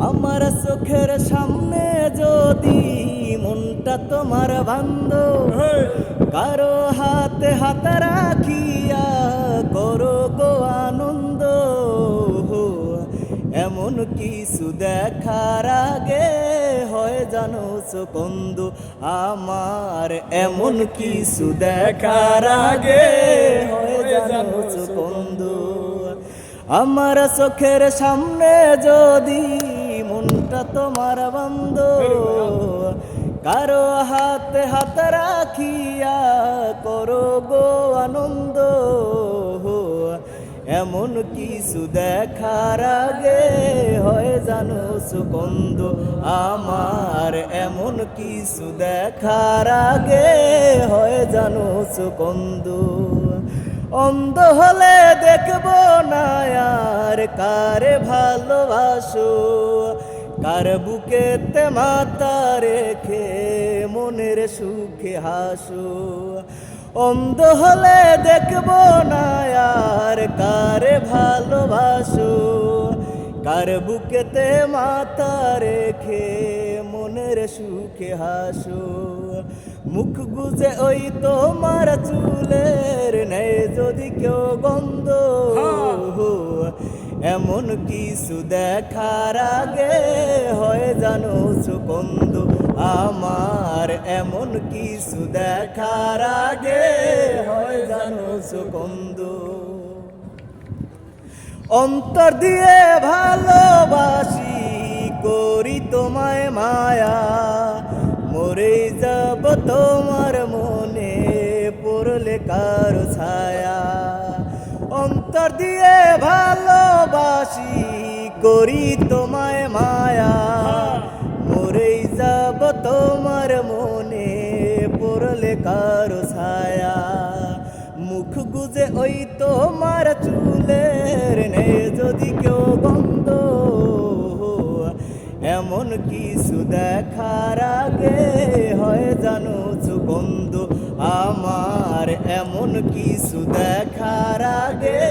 আমার চোখের সামনে যদি মনটা তোমার বান্ধব, কারো হাতে হাত রাখিয়া করো গো আনন্দ। এমন কিছু দেখার আগে হয় জানো চকন্দ আমার, এমন কিছু দেখার আগে হয় জানো চকন্দ। আমার চোখের সামনে যদি মনটা তোমার বন্ধ, কারো হাতে হাত রাখিয়া করো গো আনন্দ। এমন কিছু দেখার আগে হয় জানো সুকন্দ আমার, এমন কিছু দেখার আগে হয় জানো সুকন্দ। অন্ধ হলে দেখবো না আর কারে ভালোবাসো, কার বুকেতে মাথা রেখে মনের সুখে হাসো। অন্ধ হলে দেখবো না আর কারে ভালোবাসো, কার বুকেতে মাথা রেখে মনের সুখে হাসো। মুখ গুজে ওই তোমার চুলের নেই যদি কেউ গন্ধ, এমন কিছু দেখার আগে হয় জানো সুকন্দ আমার, এমন কিছু দেখার আগে হয় জানো সুকন্দ। অন্তর দিয়ে ভালোবাসি করি তোমায় মায়া, মরে যাব তোমার মনে পড়লে কারো ছায়া। অন্তর দিয়ে ভালোবাসি করি তোমায় মায়া, মরে যাব তোমার মনে পড়লে কারো ছায়া। মুখ গুজে ওই তোমার চুলের নে যদি কেউ গন্ধ, এমন কিছু দেখার আগে হয় জানো সুগন্ধ আমার, এমন কিছু দেখার আগে